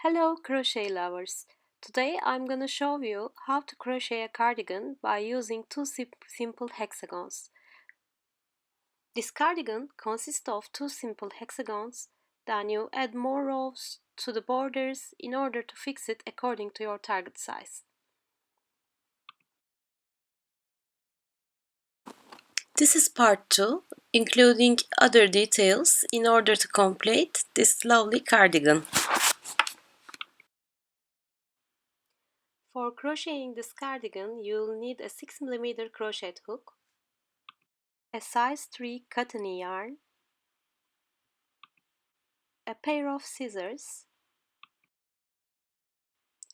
Hello crochet lovers! Today I'm gonna show you how to crochet a cardigan by using two simple hexagons. This cardigan consists of two simple hexagons, then you add more rows to the borders in order to fix it according to your target size. This is part 2, including other details in order to complete this lovely cardigan. For crocheting this cardigan, you'll need a 6mm crochet hook, a size 3 cotton yarn, a pair of scissors,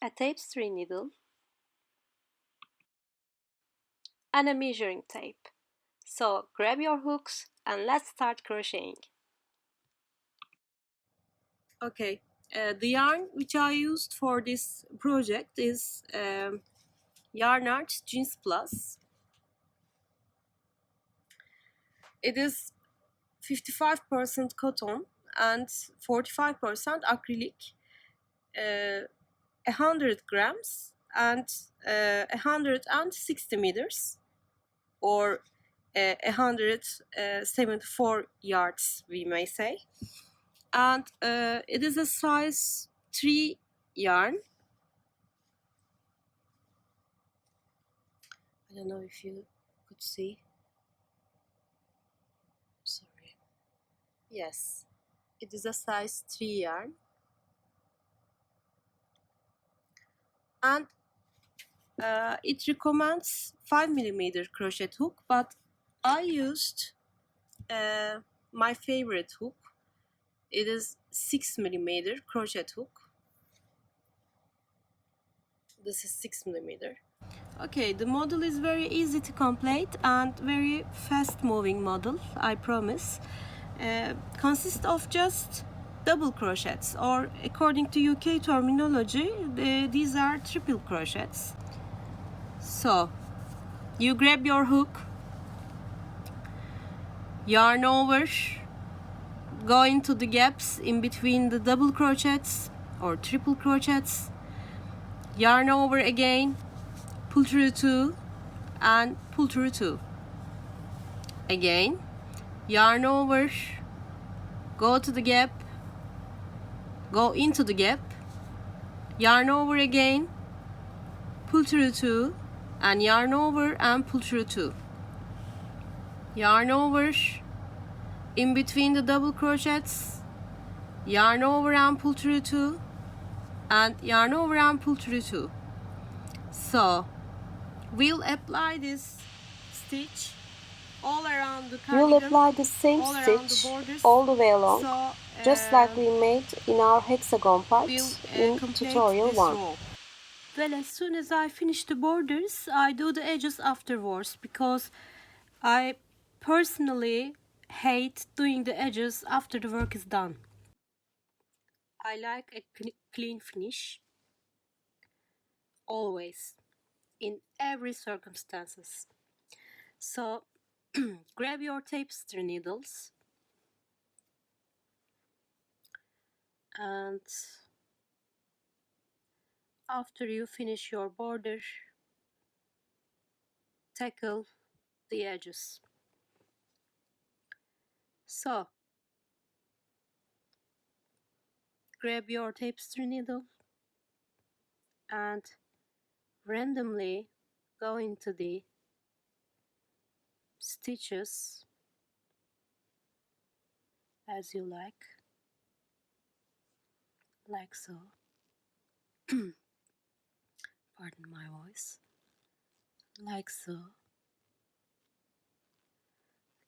a tapestry needle, and a measuring tape. So grab your hooks and let's start crocheting. Okay, the yarn which I used for this project is Yarn Art Jeans Plus. It is 55% cotton and 45% acrylic, 100 grams and 160 meters, or 174 yards, we may say. And it is a size 3 yarn. I don't know if you could see. Sorry. Yes, it is a size 3 yarn. And it recommends 5mm crochet hook, but I used my favorite hook. It is 6mm crochet hook. This is 6mm. Okay, the model is very easy to complete and very fast moving model, I promise. Consists of just double crochets, or according to UK terminology, these are triple crochets. So you grab your hook, yarn over, go into the gaps in between the double crochets or triple crochets, yarn over again, pull through 2 and pull through 2. Again, yarn over, go to the gap, go into the gap, yarn over again, pull through 2 and yarn over and pull through 2. Yarn over in between the double crochets, yarn over and pull through 2 and yarn over and pull through 2. So we'll apply this stitch all around the cardigan. You'll apply the same stitch all the way along, so, just like we made in our hexagon part in tutorial 1. Well, as soon as I finish the borders, I do the edges afterwards, because I personally hate doing the edges after the work is done. I like a clean finish, always, in every circumstances. So grab your tapestry needles and after you finish your border, tackle the edges. So grab your tapestry needle and randomly go into the stitches as you like so. Pardon my voice. Like so.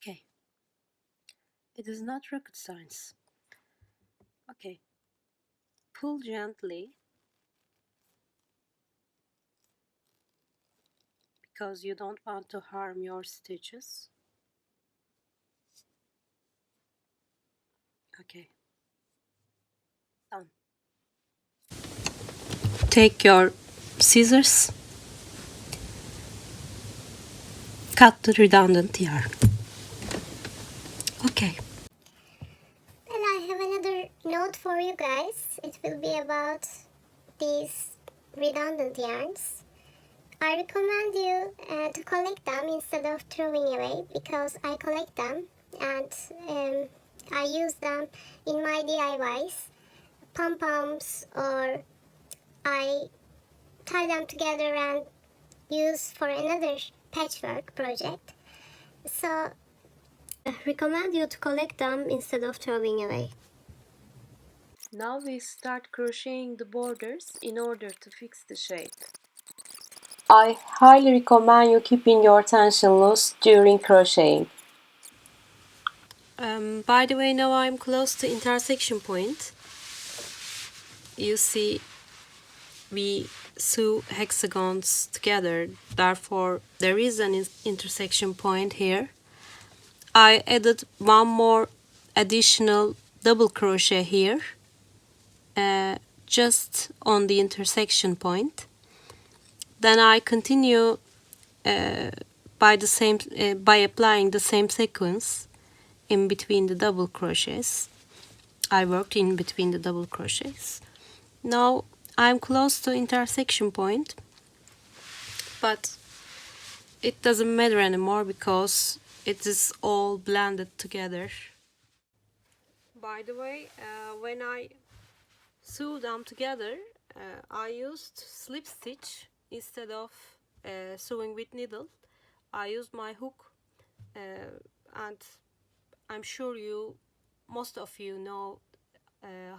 Okay. It is not rocket science. Okay. Pull gently, because you don't want to harm your stitches. Okay. Done. Take your scissors, cut the redundant yarn. Okay. Well, I have another note note for you guys, it will be about these redundant yarns. I recommend you to collect them instead of throwing away, because I collect them and I use them in my DIYs, pom-poms, or I tie them together and use for another patchwork project. So I recommend you to collect them instead of throwing away. Now we start crocheting the borders in order to fix the shape. I highly recommend you keeping your tension loose during crocheting. By the way, now I'm close to intersection point. You see, we sew hexagons together, therefore there is an intersection point here. I added one more additional double crochet here, just on the intersection point. Then I continue by applying the same sequence in between the double crochets. I worked in between the double crochets. Now I'm close to intersection point, but it doesn't matter anymore because it is all blended together. By the way, when I sew them together, I used slip stitch instead of sewing with needle. I used my hook, and I'm sure most of you know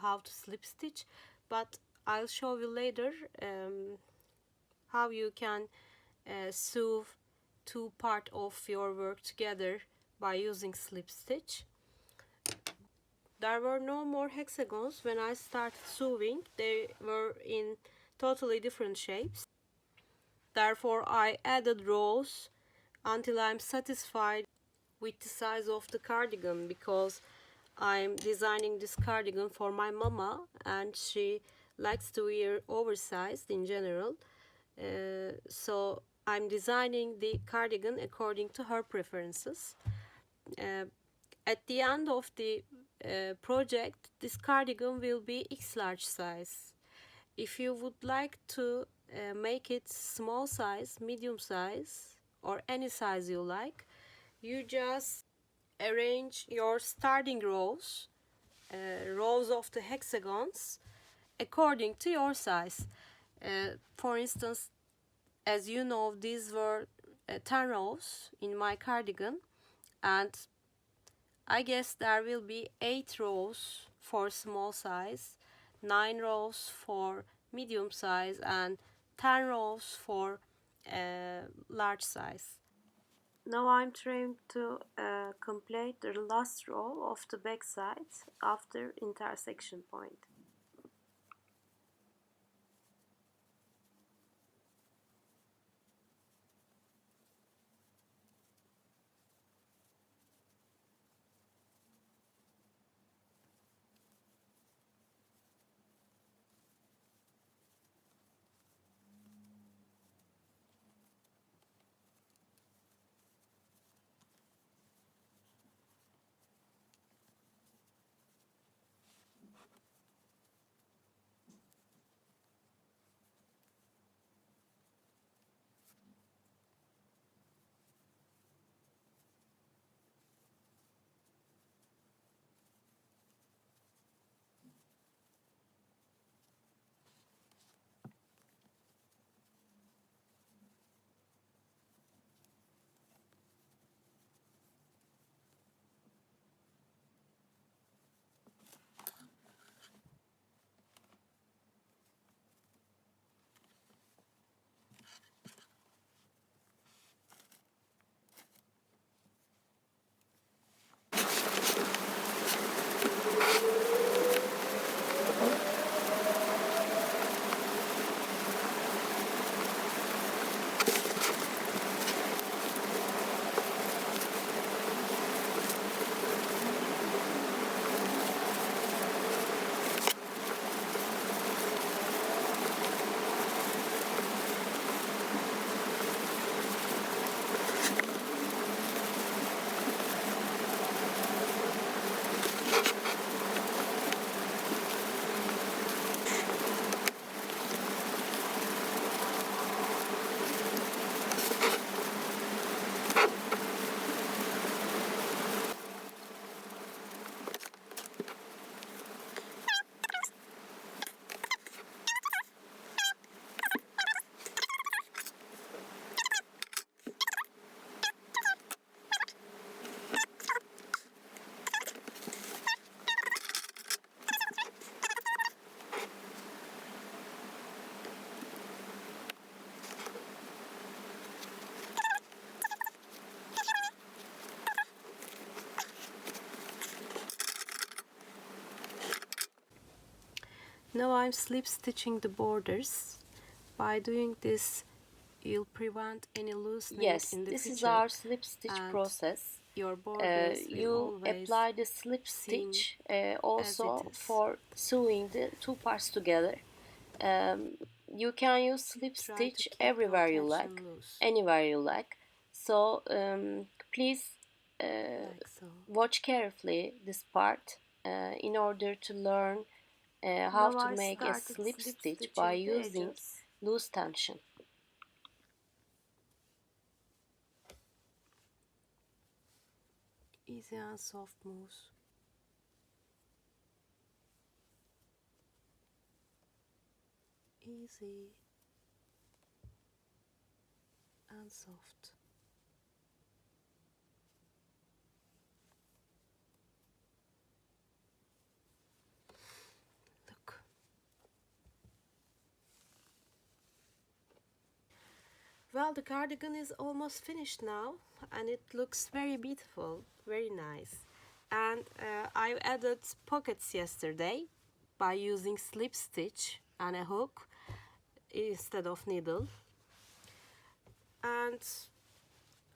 how to slip stitch, but I'll show you later how you can sew two parts of your work together by using slip stitch. There were no more hexagons when I started sewing. They were in totally different shapes. Therefore, I added rows until I'm satisfied with the size of the cardigan, because I'm designing this cardigan for my mama and she likes to wear oversized in general. So I'm designing the cardigan according to her preferences. At the end of the project, this cardigan will be X large size. If you would like to make it small size, medium size, or any size you like, you just arrange your starting rows, rows of the hexagons, according to your size. For instance, as you know, these were 10 rows in my cardigan, and I guess there will be 8 rows for small size, 9 rows for medium size, and 10 rows for large size. Now I'm trying to complete the last row of the back side after intersection point. Now I'm slip stitching the borders. By doing this, you'll prevent any loosening in the this picture. is our slip stitch process. Your borders You apply the slip stitch also for sewing the two parts together. You can use slip stitch everywhere you like, anywhere you like. So please watch carefully this part in order to learn how to make a slip stitch by using loose tension. Easy and soft moves. Easy and soft. Look. Well, the cardigan is almost finished now, and it looks very beautiful, very nice. And I added pockets yesterday by using slip stitch and a hook instead of needle. And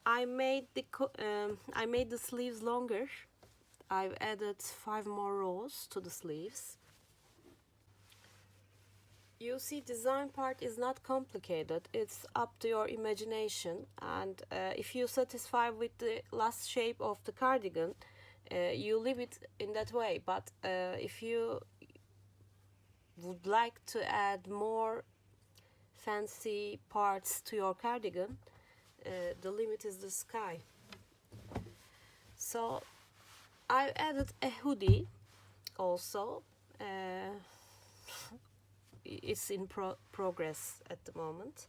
I made the sleeves longer. I've added 5 more rows to the sleeves. You see, design part is not complicated. It's up to your imagination, and if you're satisfied with the last shape of the cardigan, you leave it in that way. But if you would like to add more fancy parts to your cardigan, the limit is the sky. So I added a hoodie also. It's in progress at the moment.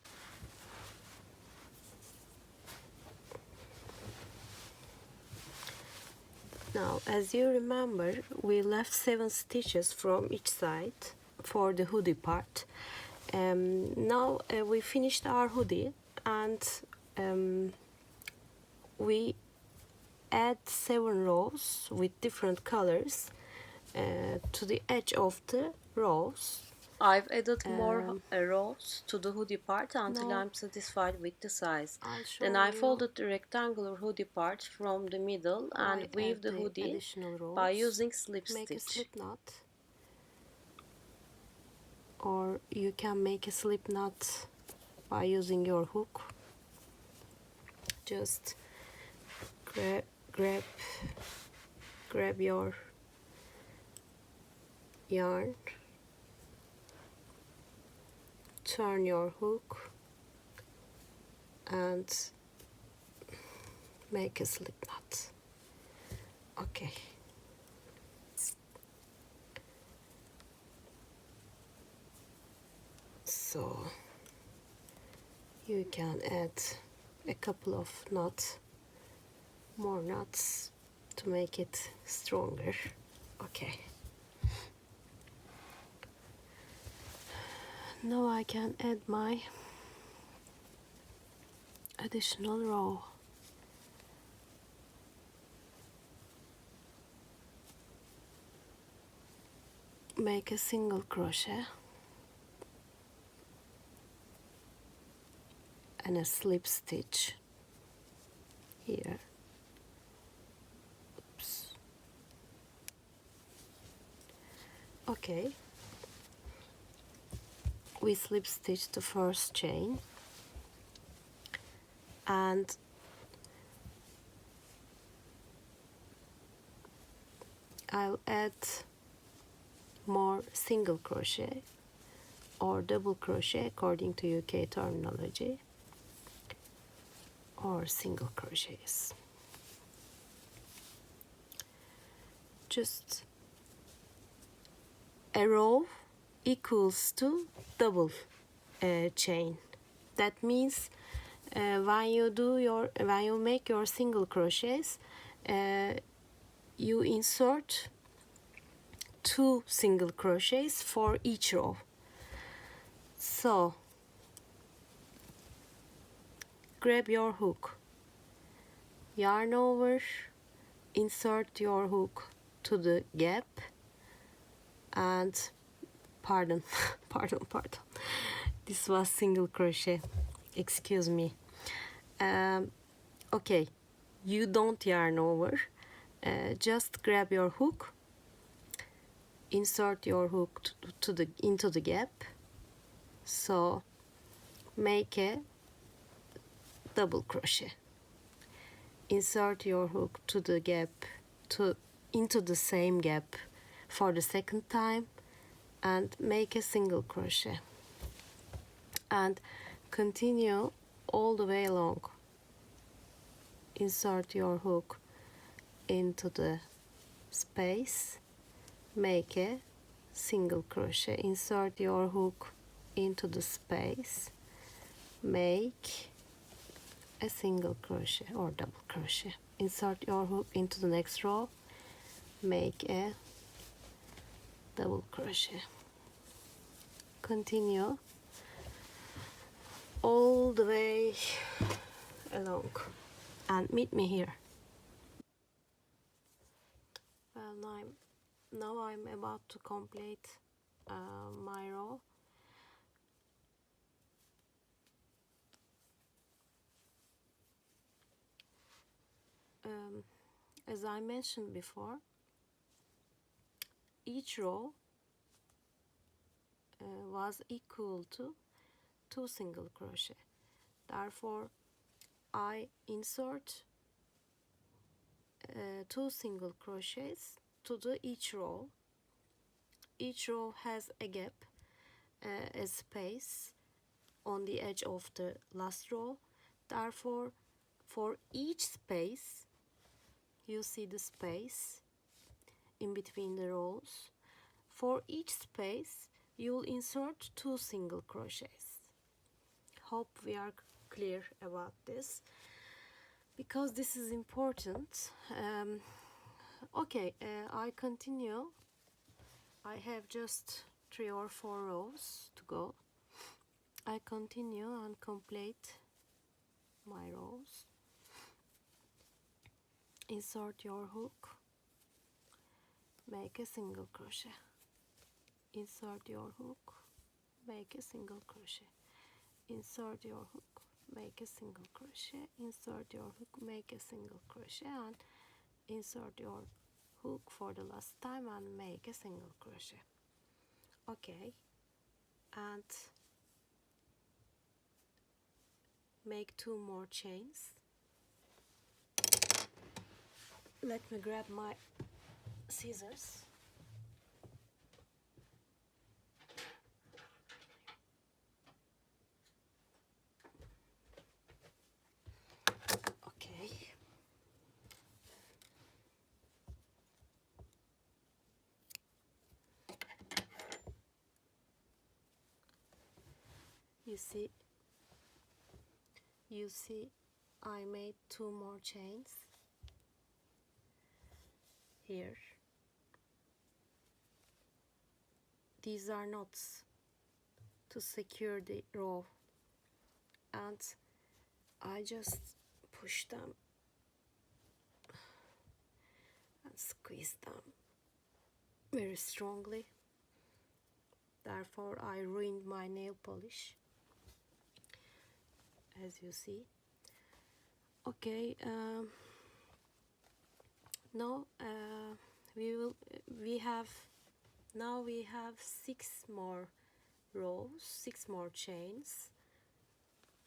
Now, as you remember, we left 7 stitches from each side for the hoodie part. Now we finished our hoodie, and we add 7 rows with different colors to the edge of the rows. I've added more rows to the hoodie part until I'm satisfied with the size. Then I folded the rectangular hoodie part from the middle and weave the hoodie by using slip stitch. Make a slip knot, or you can make a slip knot by using your hook. Just grab your yarn, turn your hook and make a slip knot. Okay. So you can add a couple of more knots to make it stronger. Okay. Now I can add my additional row. Make a single crochet and a slip stitch here. Oops. Okay. We slip stitch the first chain, and I'll add more single crochet or double crochet according to UK terminology, or single crochets. Just a row equals to double chain. That means when you make your single crochets, you insert 2 single crochets for each row. So grab your hook, yarn over, insert your hook to the gap, and pardon. Pardon. This was single crochet, excuse me. Okay, you don't yarn over. Just grab your hook, insert your hook into the gap. So make a double crochet. Insert your hook to the gap, into the same gap for the second time, and make a single crochet. And continue all the way along. Insert your hook into the space, make a single crochet. Insert your hook into the space, make a single crochet or double crochet. Insert your hook into the next row, make a double crochet. Continue all the way along and meet me here. Well, now I'm about to complete my row. As I mentioned before, each row was equal to 2 single crochet. Therefore, I insert 2 single crochets to each row. Each row has a gap, a space on the edge of the last row. Therefore, for each space, you see the space in between the rows. For each space, you'll insert 2 single crochets. Hope we are clear about this, because this is important. Okay, I continue. I have just 3 or 4 rows to go. I continue and complete my rows. Insert your hook, make a single crochet. Insert your hook, make a single crochet. Insert your hook, make a single crochet. Insert your hook, make a single crochet, and insert your hook for the last time and make a single crochet. Okay, and make 2 more chains. Let me grab my scissors. Okay. You see I made 2 more chains here. These are knots to secure the row, and I just push them and squeeze them very strongly. Therefore, I ruined my nail polish, as you see. Okay, now we have 6 more rows, 6 more chains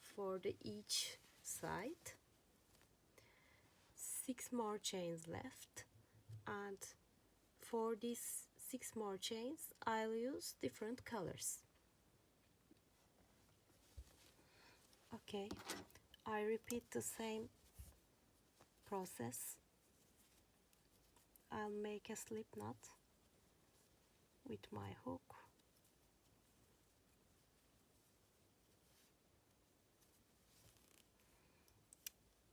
for each side. 6 more chains left, and for these 6 more chains I'll use different colors. Okay, I repeat the same process. I'll make a slip knot with my hook,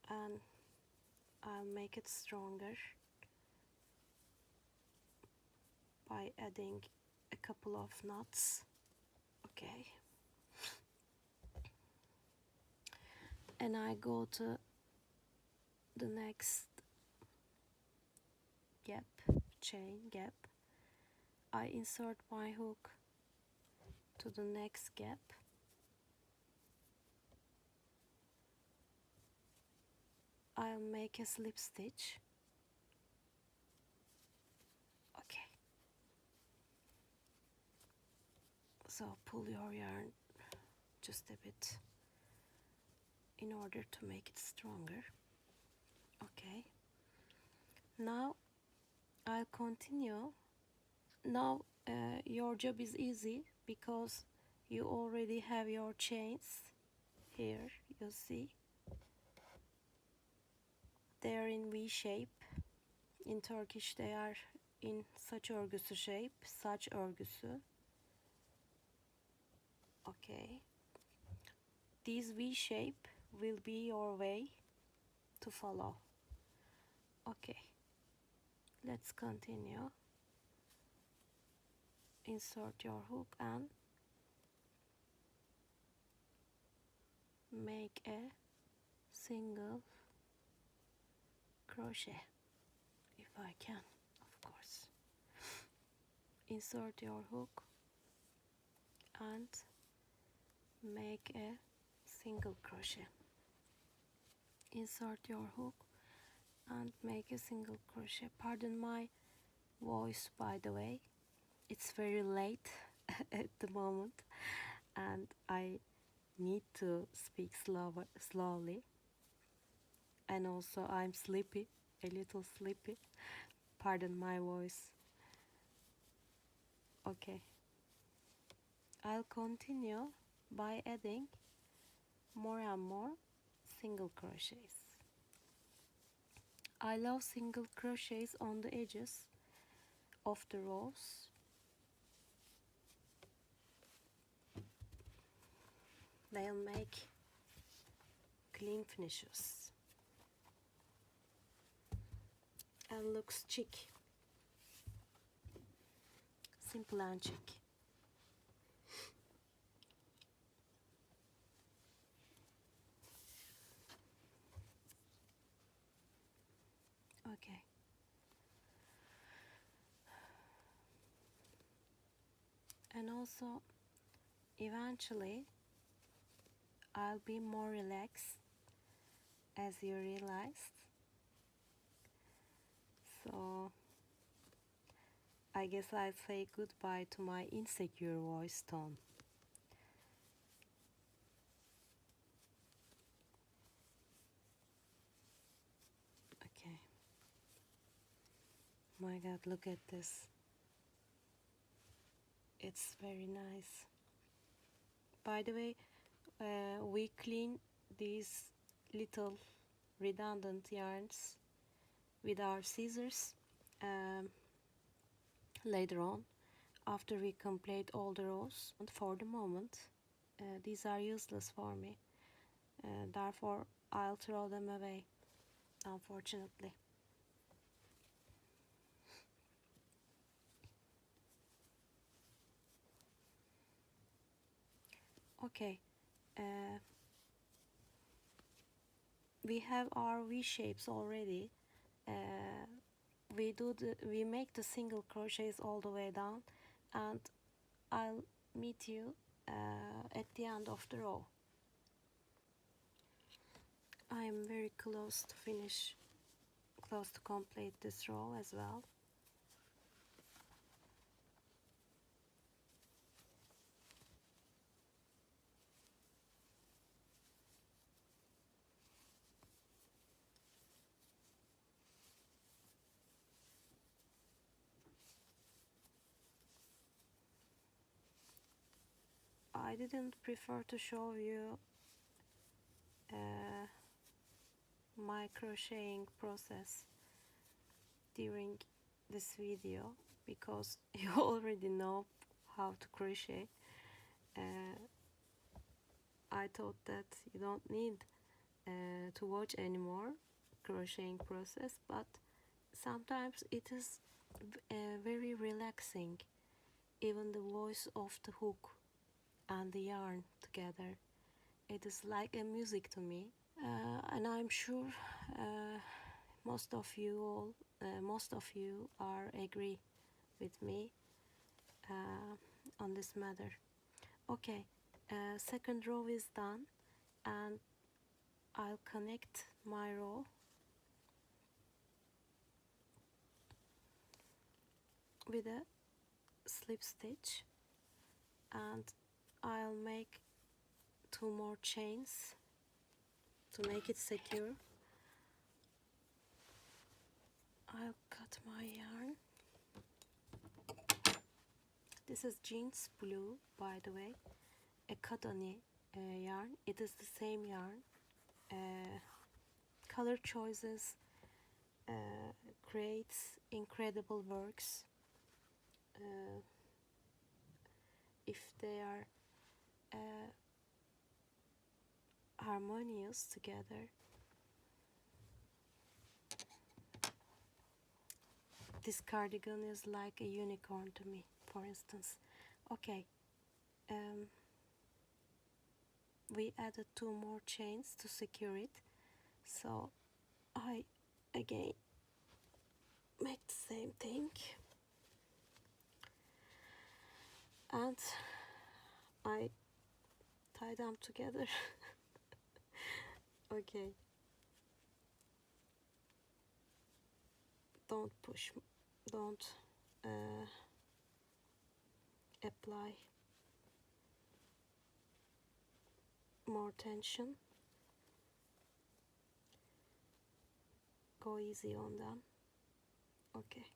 and I'll make it stronger by adding a couple of knots. Okay, and I go to the next chain gap. I insert my hook to the next gap. I'll make a slip stitch. Okay. So pull your yarn just a bit in order to make it stronger. Okay. Now I'll continue. Now your job is easy because you already have your chains here. You see they are in V shape. In Turkish they are in saç örgüsü shape, saç örgüsü. Okay. This V shape will be your way to follow. Okay. Let's continue. Insert your hook and make a single crochet if I can, of course. Insert your hook and make a single crochet. Insert your hook and make a single crochet. Pardon my voice, by the way. It's very late at the moment and I need to speak slowly, and also I'm sleepy, a little sleepy. Pardon my voice. Okay. I'll continue by adding more and more single crochets. I love single crochets on the edges of the rows. They'll make clean finishes and looks chic, simple and chic. Okay. And also eventually I'll be more relaxed, as you realized. So I guess I'll say goodbye to my insecure voice tone. Okay. My God, look at this. It's very nice. By the way, we clean these little redundant yarns with our scissors later on, after we complete all the rows. And for the moment, these are useless for me, therefore I'll throw them away, unfortunately. Okay, we have our V shapes already. We make the single crochets all the way down, and I'll meet you at the end of the row. I am very close to finish, close to complete this row as well. I didn't prefer to show you my crocheting process during this video because you already know how to crochet. I thought that you don't need to watch anymore crocheting process, but sometimes it is very relaxing, even the voice of the hook and the yarn together. It is like a music to me, and I'm sure most of you are agree with me on this matter. Okay, second row is done, and I'll connect my row with a slip stitch, and I'll make 2 more chains to make it secure. I'll cut my yarn. This is jeans blue, by the way, a cotton yarn. It is the same yarn. Color choices creates incredible works if they are harmonious together. This cardigan is like a unicorn to me, for instance. Okay, we added 2 more chains to secure it, so I again make the same thing, and I tie them together. Okay, don't push, don't apply more tension, go easy on them. Okay,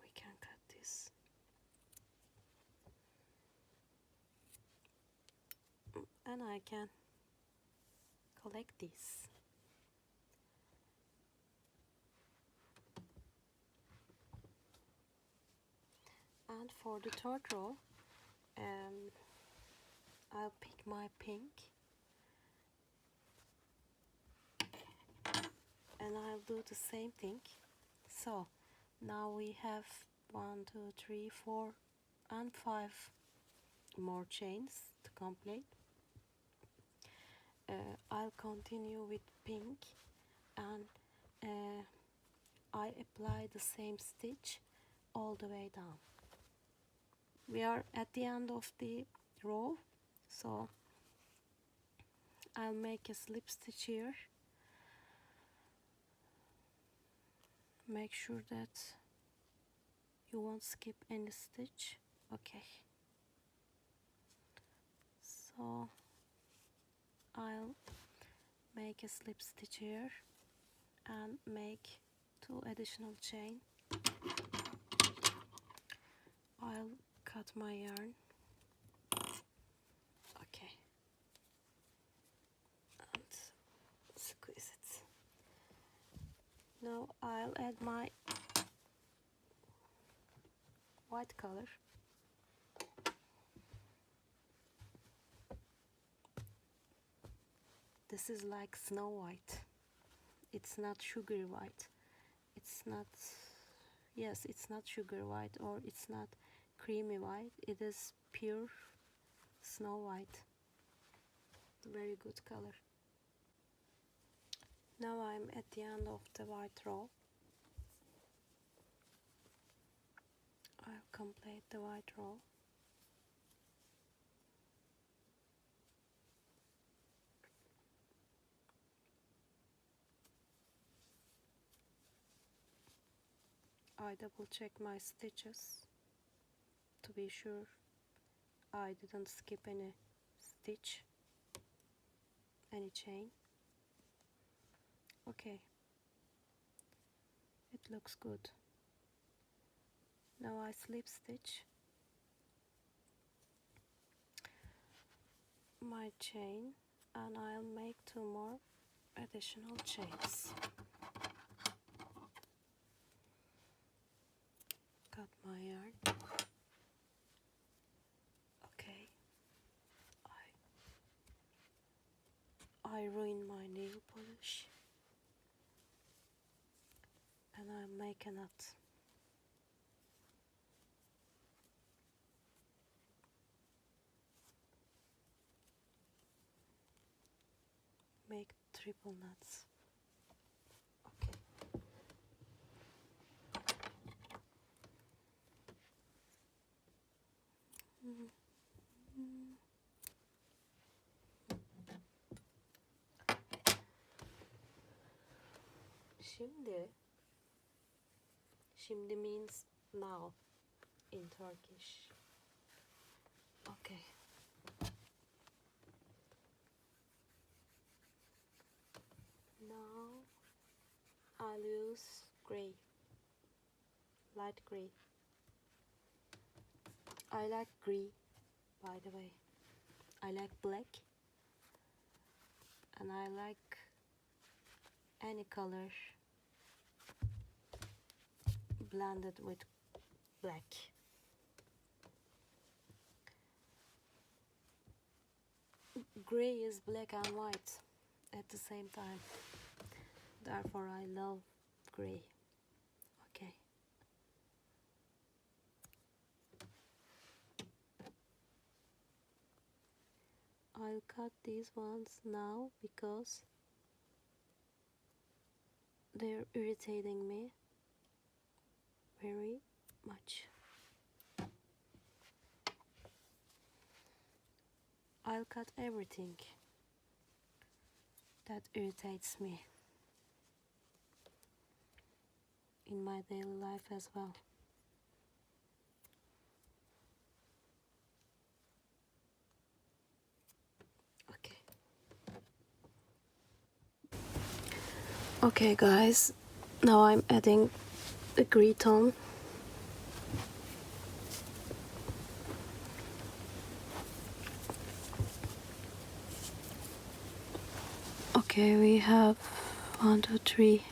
we can cut this. And I can collect these. And for the third row, I'll pick my pink, and I'll do the same thing. So now we have 1, 2, 3, 4, and 5 more chains to complete. I'll continue with pink, and I apply the same stitch all the way down. We are at the end of the row, so I'll make a slip stitch here. Make sure that you won't skip any stitch. Okay, so I'll make a slip stitch here and make 2 additional chain. I'll cut my yarn. Okay, and squeeze it. Now I'll add my white color. This is like Snow White. It's not sugary white. It's not, yes, it's not sugar white, or it's not creamy white. It is pure Snow White. Very good color. Now I'm at the end of the white row. I'll complete the white row. I double check my stitches to be sure I didn't skip any stitch, any chain. Okay, it looks good. Now I slip stitch my chain, and I'll make 2 more additional chains. Cut my yarn. Okay, I ruined my nail polish, and I'll make a knot. Make triple knots. Okay. Şimdi means now in Turkish. Okay. Now I'll use gray, light gray. I like gray, by the way. I like black, and I like any color blended with black. Gray is black and white at the same time. Therefore, I love gray. Okay. I'll cut these ones now because they're irritating me very much. I'll cut everything that irritates me in my daily life as well. Okay. Okay guys, now I'm adding the gray tone. Okay, we have 1, 2, 3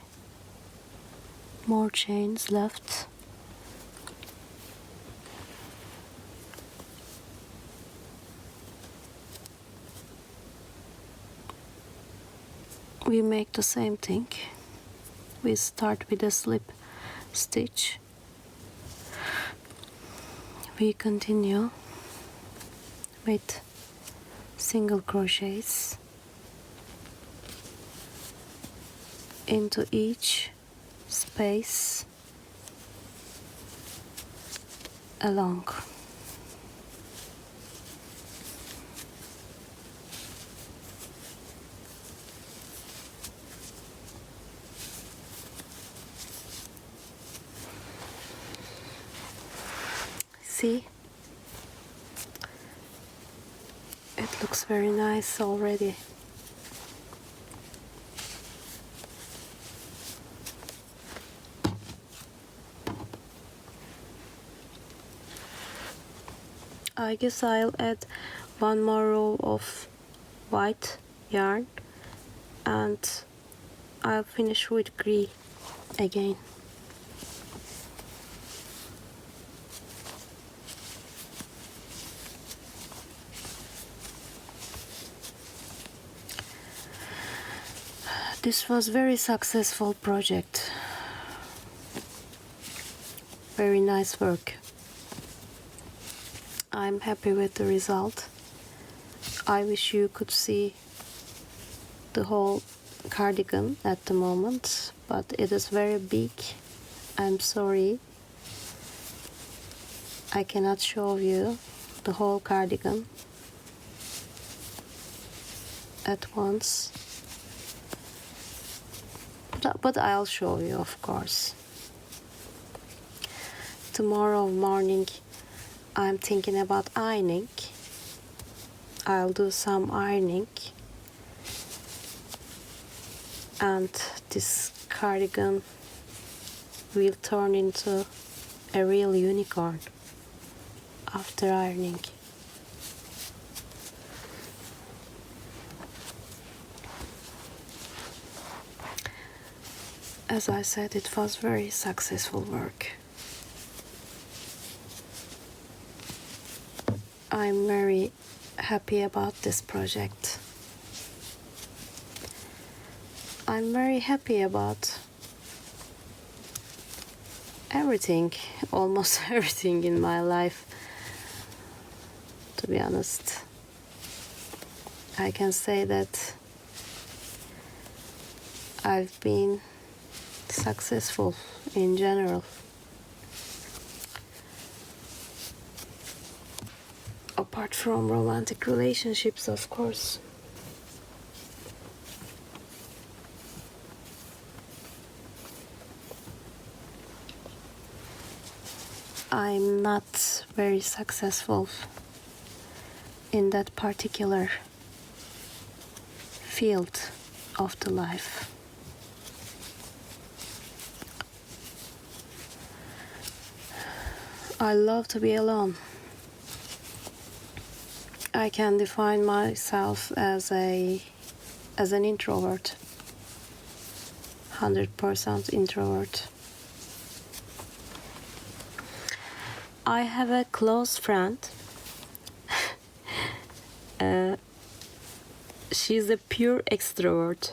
more chains left. We make the same thing. We start with a slip stitch. We continue with single crochets into each space along. See? It looks very nice already. I guess I'll add one more row of white yarn and I'll finish with gray again. This was very successful project. Very nice work. I'm happy with the result. I wish you could see the whole cardigan at the moment, but it is very big. I'm sorry. I cannot show you the whole cardigan at once. But I'll show you, of course. Tomorrow morning I'm thinking about ironing. I'll do some ironing and this cardigan will turn into a real unicorn after ironing. As I said, it was very successful work. I'm very happy about this project. I'm very happy about everything, almost everything in my life, to be honest. I can say that I've been successful in general. Apart from romantic relationships, of course. I'm not very successful in that particular field of the life. I love to be alone. I can define myself as an introvert, 100% introvert. I have a close friend. She's a pure extrovert,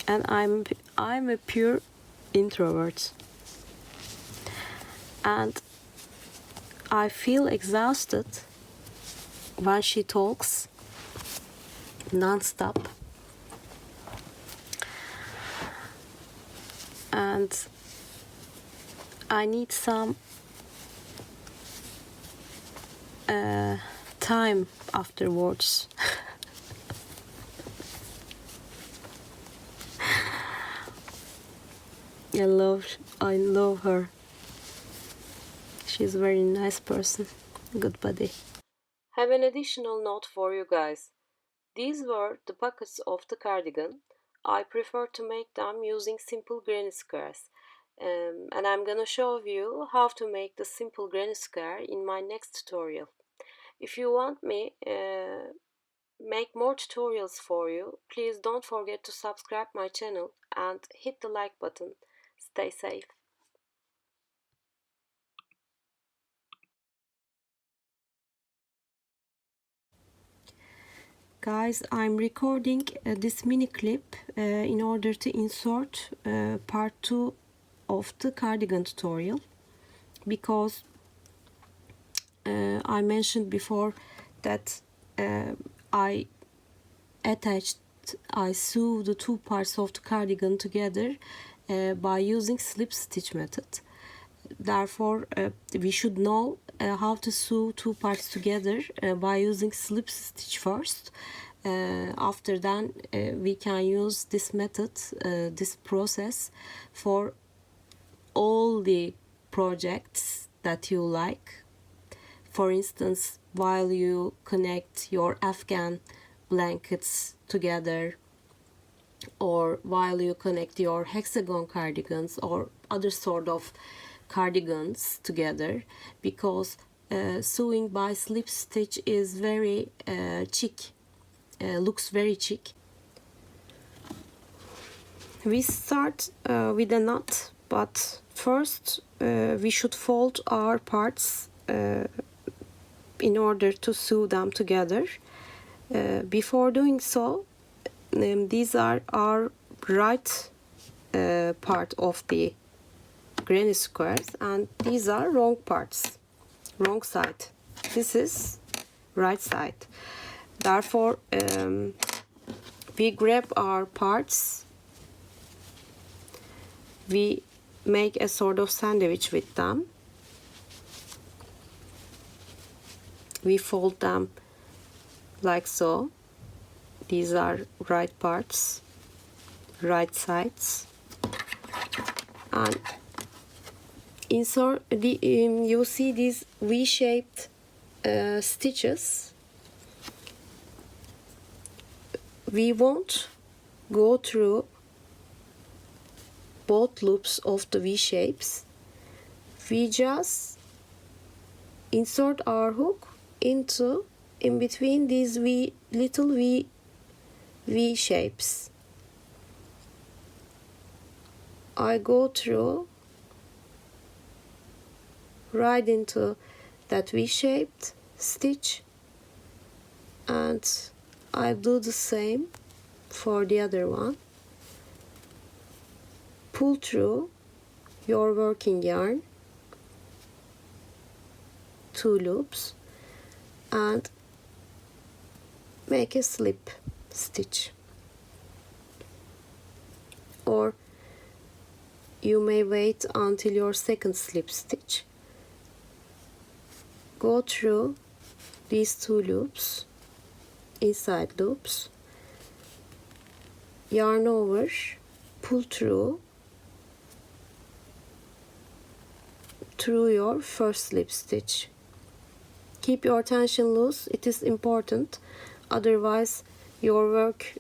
and I'm a pure introvert. And I feel exhausted when she talks non-stop. And I need some time afterwards. I love her. She's a very nice person. Good buddy. Have an additional note for you guys. These were the pockets of the cardigan. I prefer to make them using simple granny squares. And I'm gonna show you how to make the simple granny square in my next tutorial. If you want me make more tutorials for you, please don't forget to subscribe my channel and hit the like button. Stay safe. Guys, I'm recording this mini clip in order to insert part 2 of the cardigan tutorial, because I mentioned before that I sew the two parts of the cardigan together by using slip stitch method. Therefore, we should know how to sew two parts together by using slip stitch first. After that, we can use this method, this process, for all the projects that you like. For instance, while you connect your Afghan blankets together, or while you connect your hexagon cardigans or other sort of cardigans together, because sewing by slip stitch is very chic, looks very chic. We start with a knot, but first we should fold our parts in order to sew them together. Before doing so, these are our right part of the granny squares, and these are wrong parts, wrong side. This is right side. Therefore, we grab our parts, we make a sort of sandwich with them, we fold them like so. These are right parts, right sides, and insert the you see these V-shaped stitches. We won't go through both loops of the V-shapes. We just insert our hook into in between these little V shapes. I go through right into that V-shaped stitch, and I do the same for the other one. Pull through your working yarn, 2 loops, and make a slip stitch. Or you may wait until your second slip stitch. Go through these 2 loops, inside loops, yarn over, pull through through your first slip stitch. Keep your tension loose, it is important, otherwise your work,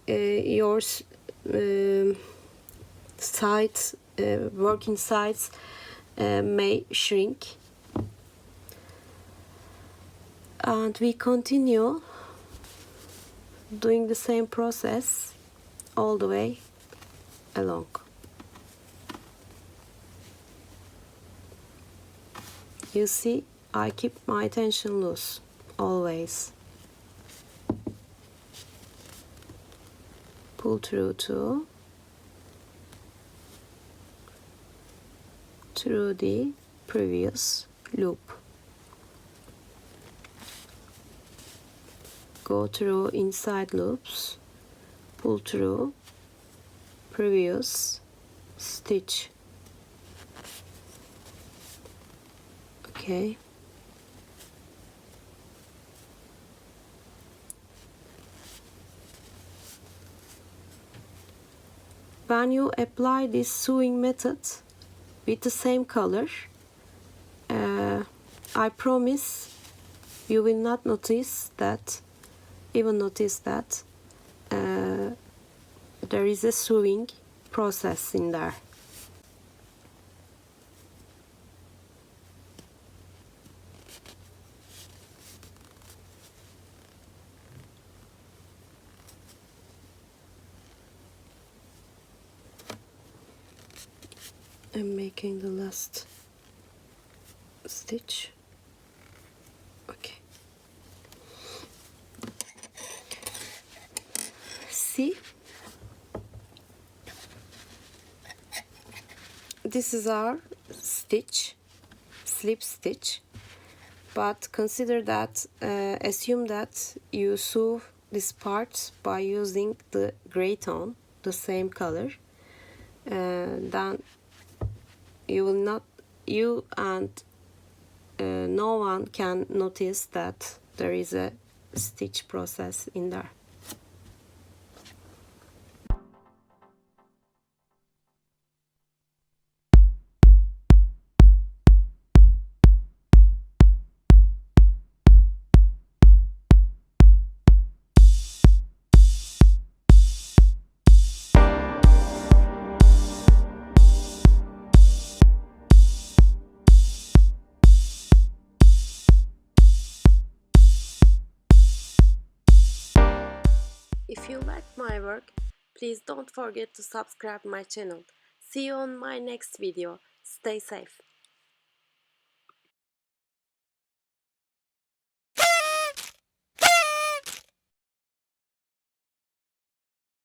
sides, working sides may shrink. And we continue doing the same process all the way along. You see, I keep my tension loose always. Pull through the previous loop. Go through inside loops, pull through previous stitch. Okay. When you apply this sewing method with the same color, I promise you will not notice that, there is a sewing process in there. I'm making the last stitch. Okay. See? This is our stitch, slip stitch. But consider that, assume that you sew this part by using the gray tone, the same color. Then you and no one can notice that there is a stitch process in there. If you like my work, please don't forget to subscribe my channel. See you on my next video. Stay safe.